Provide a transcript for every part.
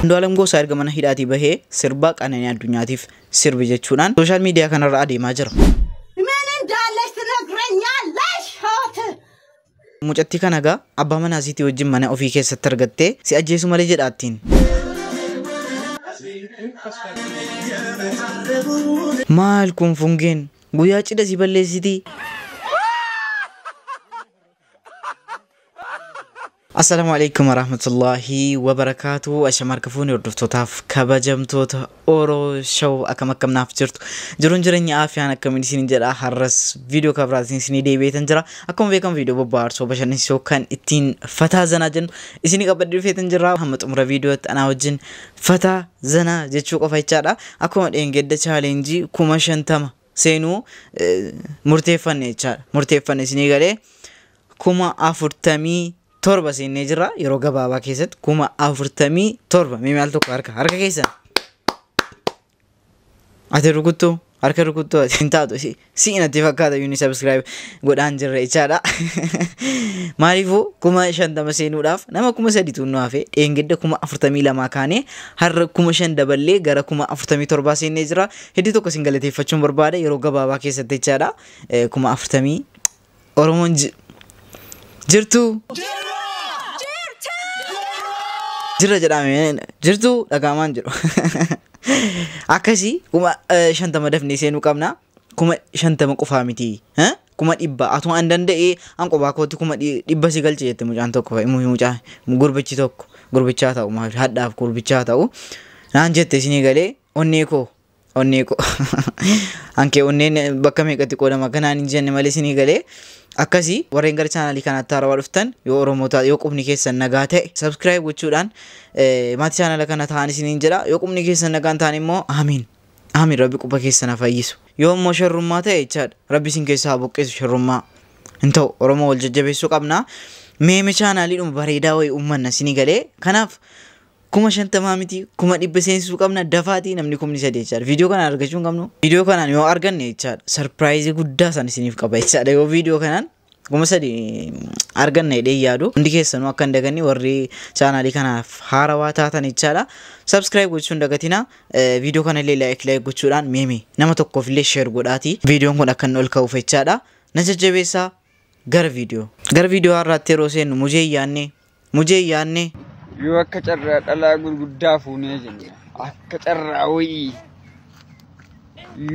Andu'aalem Gosaa erga mana hidhaatii bahee sirbaa Qananii Addunyaatiif sirbi jechuudhaan sooshaal miidiyaa kanarra adeemaa jira. Mucattii kana egaa abbaa manaa isiitii wajjin mana ofii keessatti argattee si ajjeesu malee jedhaattiin. Maal kun fungeen guyyaa cidha si balleessitii. Assalamu alaikum warahmatullahi wabarakatuh. Ashamarka fuuni hordoftotaaf kabajamtoota Oro Show akkam naaf jirtu. Jiruun jireenya aafiyaan akkamiin isin jedha har'as viidiyoo kabraatiin isin deebi'eetan jira. Akkuma beekamu viidiyoo bobbaarsoo bashannansiisoo kan ittiin fataa zanaa jennu isin qabadhee dhufeetan jira. Hamma xumura viidiyootti anaa wajjin fataa zanaa jechuu qofa jechaadha. Akkuma dheengedda chaalenjii 50 seenuu murteeffanne jechaadha. Murteeffanne isinii galee 40 torba seenee jira yeroo gabaabaa keessatti 47 mi'aal tokko harka keessan ati rukuttu harka rukuttu hin taatu siinatti fakkaata yuuni subscribe godhaan jirra jechaadha. Maaliifuu 50 seenuudhaaf nama 3 tunnoo hafe dheengedda 42 kaanee har'a 5 daballee gara 47 seenee jira. Hedduu tokko isin galateeffachuun barbaada yeroo gabaabaa keessatti jechaadha. 40 Oromoon jirtu jira jedhamee jirtu dhagaamaan jiru. Akkasii 50 dafnee seenuu qabna. 50 qofaa miti. 100 atuma an danda'ee an qophaa kootti 100 si galche jette mucaan tokko fa'i mucaa gurbichi tokko gurbichaa ta'u maal hadhaaf gurbichaa ta'u naan jette isinii galee onnee koo anke onneen bakka meeqatti qoodama kanaan hin jenne malee isinii galee. Akkasii warreen gara chaanaalii kanaatti haarawaa dhuftan yoo Oromoota yoo qubni keessan nagaa ta'e subscribe gochuudhaan maatii chaanaala kana ta'an isiniin jedha. Yoo qubni keessan nagaan ta'an immoo amiin rabbi quba keessan fayyisu. Yoo immoo sharrummaa ta'e jechaadha rabbi isin keessaa buqqeessu sharrummaa hin ta'u. Oromoo wal jajjabeessuu qabna. Meeme chaanaaliidhuma bareedaa wayii uummanna isinii galee kanaaf 50 miti 100 seensisuu qabna dafaatii namni 3 jechaadha. Viidiyoo kanaan argachuu hin qabnu. Viidiyoo kanaan yoo arganne jechaadha surprise guddaa san isiniif qaba jechaadha. Yoo viidiyoo kanaan 3 arganne jedhee yaadu hundi keessanuu akka hin daganne warri chaanaalii kanaaf haarawaa taatan jechaadha. Subscribe gochuun hin dagatina. Viidiyoo kana illee like gochuudhaan meeme nama tokkoof illee share godhaati. Viidiyoon kun akka inni ol ka'uuf jechaadha. Na jajjabeessaa gara viidiyoo har'aatti yeroo seennu mujee yaanne yoo akka carraa dhalaa gurguddaa fuunee jenna akka carraa wayii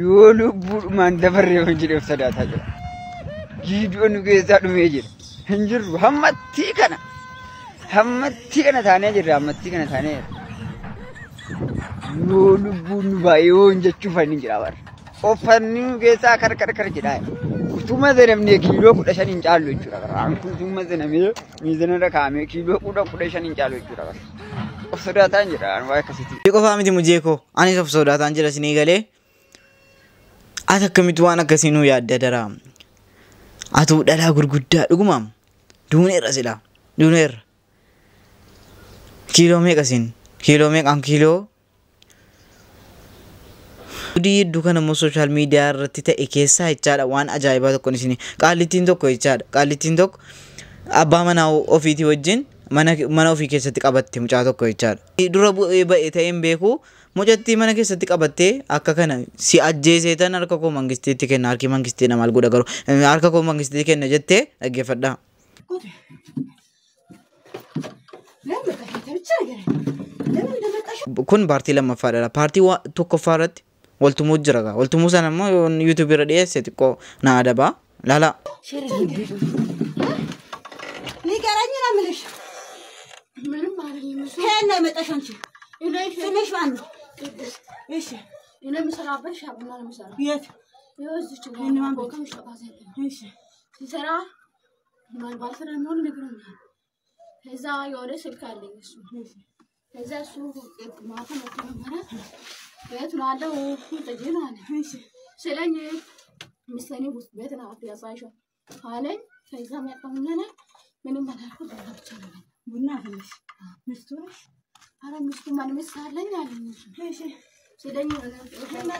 yoo lubbuudhumaan dabarree hin jedheef sadaataa jira. Viidiyoo nu keessaa dhumee jira hin jirru hammattii kana taanee jirra yoo lubbuun nu baay'ee hoon jechuuf hin jira barra uffanni nu keessaa kar jedhaa utuma zanamnee kiiloo 15 hin caallu jechuudha barra utuma zanamee miizanarra kaa'amee kiiloo 15 hin caallu jechuudha barra of sodaataan jira waan akkasitti. Qofaa miti mujee koo anis of sodaataan jira isinii galee ati akkamitti waan akkasii nuu yaadda daraa atuu dhalaa gurguddaa dhugumaam duuneerra kiiloo meeqasiin kiiloo Hedduu kana immoo sooshaal miidiyaa irratti ta'e keessaa jechaadha waan ajaa'ibaa tokkoon isin qaallittiin tokko jechaadha. Qaallittiin tokko abbaa manaa ofiitii wajjin mana ofii keessatti qabatte mucaa tokko jechaadha. Dura bu'ee ba'ee ta'een beeku mucattii mana keessatti qabattee akka kana si ajjeeseetan harka koo mangisteetti kenna. Harki mangistee nama godha garuu harka koo mangisteetti kenna jettee dhaggeeffadhaa. Kun paartii lammaffaadha. Paartii tokkoffaa irratti waltumuu jira gaa waltumuu sana immoo YouTube irra dhiyeesse xiqqoo na adaba laala. Ni garanya na milish. Kenna metashanchi. Finish one. Yes. Ina misara bar shabna na misara. Yes. Yoz chiga. Ni man bokan shabaze. Yes. Misara man balsara non negrona. Heza yore silkalle yesu. Heza su maata mara. بيت نادى وتجينا سلني مستني بيتنا في أصايشة حالي فإذا ما يقومنا من ما نأخذ بنا فيش مستورش أنا مستوما نمسها لنا سلني أنا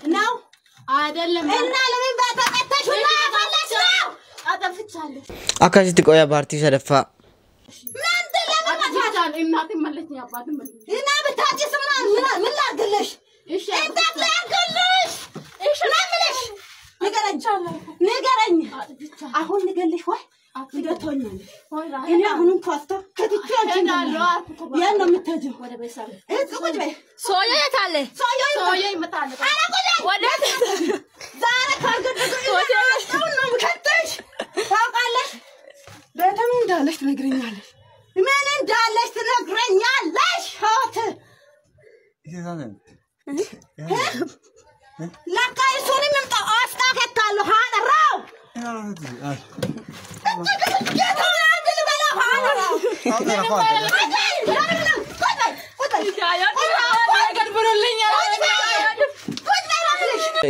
ناو عادل لما إنا لمن بعد أتشونا فلسنا هذا فتش akkasitti qoya baartii sadaffaa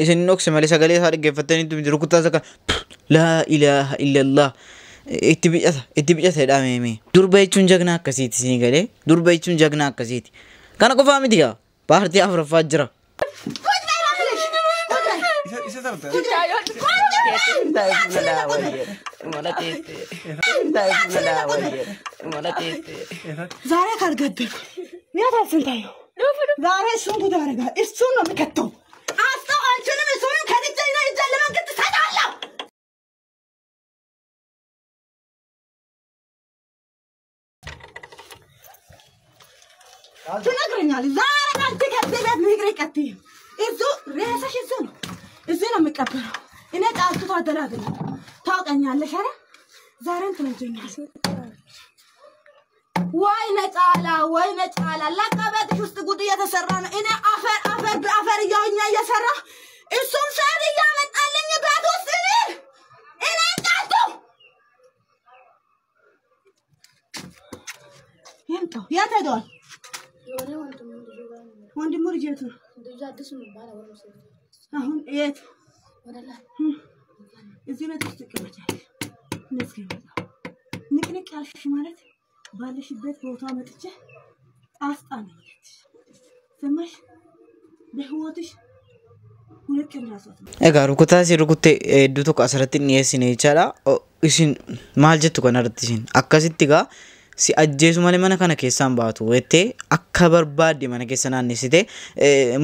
isin dhokse malee sagalee isaa dhaggeeffattanii rukutaa saka la ilaha illallah itti bicata jedhame durba jechuun jagnaa akkasiiti isin galee durba jechuun jagnaa akkasiiti kana qofaa miti yaa baartii afuraffaa jira Zara kargadde. Ne yaparsın tayo? Zara şunu da arega. İşçunla mı katto? Asla alçını mı soyun kadicayla izlemen gitti sadalla. Şuna gırınyalı. Zara kalktı kattı ben migre kattı. İzu reysa şizun. İzuna mı kapır? İne kalktı fadala gırın. ታውቀኛለሽ አይደል ዛሬን ትነግሪኛለሽ ወይኔ ጫላ ለቀበጥሽ ውስጥ ጉድ እየተሰራ ነው እኔ አፈር እያውኛ እየሰራ እሱም ሻል እያመጣልኝ ቤት ውስጥ እኔ ቃልቶ የት ሄደዋል ወንድሙ ልጅ የት ነው አሁን የት እዚህ ቤት ውስጥ ተቀመጫለሽ ነስኪ ንቅንቅ ያልሽሽ ማለት ባለሽበት ቦታ መጥቼ አስጣነኝ ሰማሽ በህይወትሽ ሁለቱም ራስዎት egaa rukutaa si rukutte hedduu tokko asirratti dhiyeessine jechaadha isin maal jettu kanarratti isin akkasitti gaa si ajjeesu malee mana kana keessaan baatu wettee akka barbaadde mana keessa naannessite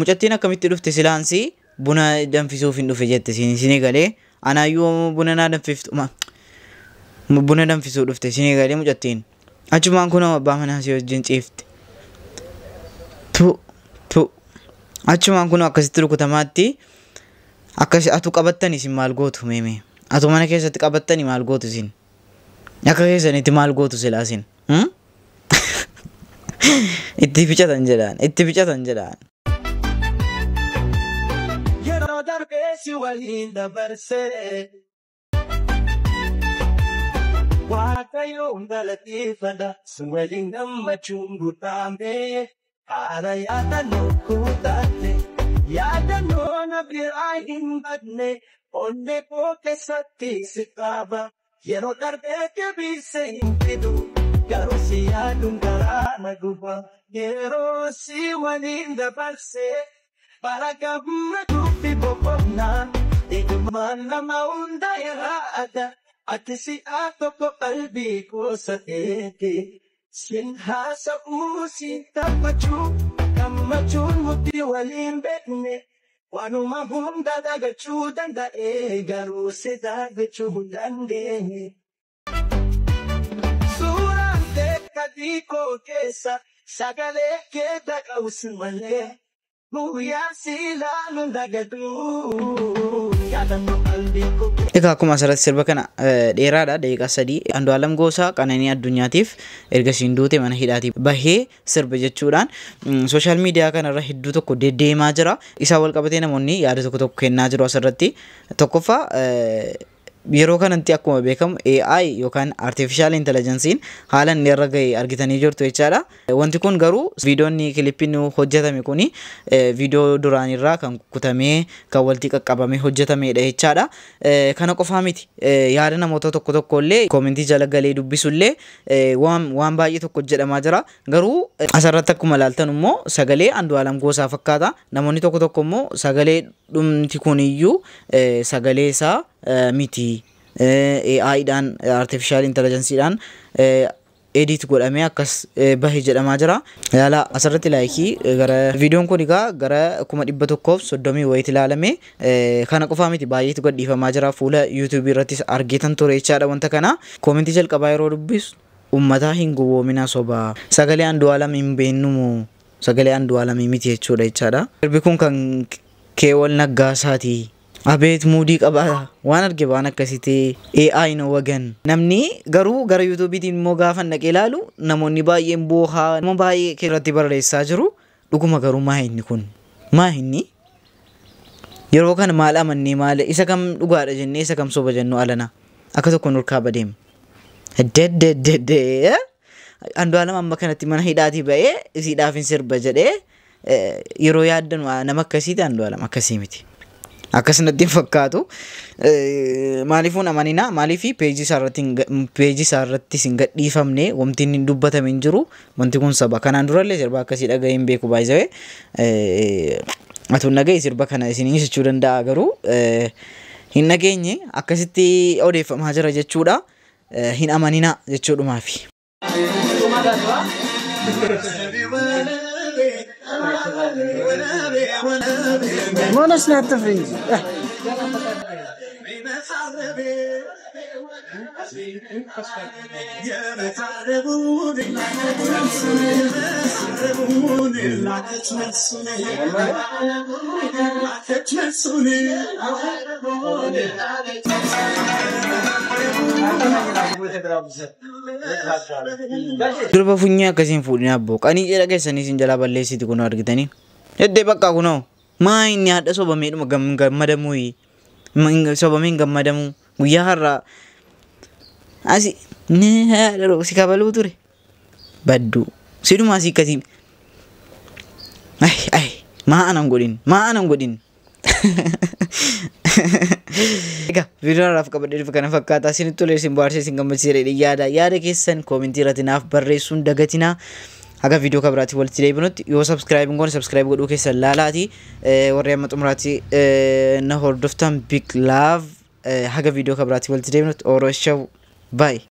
mucattiin akkamitti dhufte silaansi buna danfisuuf hin dhufe jette isin galee anayyuu buna na danfiftu buna danfisuu dhufte isin galee mucattiin achumaan kun abbaa manaa si wajjin ciifte tu achumaan kun akkasitti rukutamaatti akkasi atu qabattani isin maal gootu meeme atu mana keessatti qabattani maal gootu isin akka keessanitti maal gootu silaa isin itti bicatan jedhaan si walinda barse wakayo undalatifada suwalinda machungu tambe ara yada no kutate yada no na birai imbadne onne poke satti sikaba yero darbe ke bise impidu yaro si adungara naguba yero si walinda barse para kabna tupi bopona igmana maunda irada atisi ato ko qalbi ko sa ete sinha sa musita pachu kamachun muti walim betne wanu mahunda daga chudan da garu se daga chudande surante kadiko kesa sagale ke daga usmale egaa akkuma asirratti sirba kana dheeraadha daqiiqaa 3 Andu'aalam Goosaa Qananii Addunyaatiif erga isiin duute mana hidhaatii bahee sirba jechuudhaan sooshaal miidiyaa kanarra hedduu tokko deddeemaa jira isaa wal qabatee namoonni yaada tokko kennaa jiru asirratti tokkoffaa yeroo kanatti akkuma beekamu AI yookaan artificial intelligence haalan irra ga'e argitanii jirtu jechaadha. Wanti kun garuu viidiyoonni kilippiin hojjetame kuni viidiyoo duraan irraa kan kutamee kan walitti qaqqabamee hojjetamedha jechaadha. Kana qofaa miti yaada namoota tokko illee koomentii jala galee dubbisullee waan baay'ee tokko jedhamaa jira. Garuu asirratti akkuma ilaaltan immoo sagalee Andu'aalam Goosaa fakkaata. Namoonni tokko immoo sagalee dhumti kuniyyuu sagalee isaa miti AI dhaan artificial intelligence dhaan edit godhamee akkas bahee jedhamaa jira. Yaala asirratti laayikii gara viidiyoon kun egaa gara 130 wayiiti ilaalame kana qofaa miti baay'eetu gadhiifamaa jira fuula YouTube irrattis argitan ture jechaadha wanta kana. Koomentii jalqabaa yeroo dubbisu ummata hin gowwoomina soba sagalee Andu'aalam hin beennumu sagalee Andu'aalam miti jechuudha jechaadha. Sirbi kun kan Keewwal Naggaasaati. Abeet muudii qaba waan arge baan akkasite AI no wagan namni garuu gara YouTube'itiin immoo gaafa dhaqee ilaalu namoonni baay'een boohaa nama baay'ee irratti barreessaa jiru dhuguma garuu maa inni kun maa inni yeroo kana maal amannee maal isa kam dhugaadha jennee isa kam soba jennu alana akka tokko nurkaa badeem dedde Andu'aalam amma kanatti mana hidhaatii ba'ee isiidhaaf hin sirba jedhee yeroo yaaddan nama akkasiiti Andu'aalam akkasii miti. Akkasumatti fakkaatu maalifuun amanina maalifi peejii isaarratti sin gadhiifamne wanti inni dubbatame hin jiru wanti kun saba kanaan durallee sirba akkasii dhaga'ee hin beeku baay'ee atuun dhaga'e sirba kana isinii jechuu danda'a garuu hin dhageenye akkasitti odeeffamaa jira jechuudha hin amanina jechuudhumaafi. Monas not the fringe. Durba funyaan akkasiin fuudhin abboo qanii jedha keessanii isin jalaa balleessiti kun argitanii heddee bakka kunoo maa inni haadha sobameedhuma gammadamuu sobameen gammadamuu guyyaa har'aa asi ni haadha si kabaluu ture baddu siduma asii akkasii maa anan godhin Egaa viidiyoon raaf qabadhee dhufe kana fakkaata isinitti tolee isin bohaarsee isin gammachiisee yaada keessan koomentii irratti naaf barreessuun dagatinaa. Haga viidiyoo kabiraatti walitti deebinutti yoo subscribe ngoon subscribe godhuu keessan laalaati warri amma xumuraatti na hordoftan big love haga viidiyoo kabiraatti walitti deebinutti Orooshaw bye.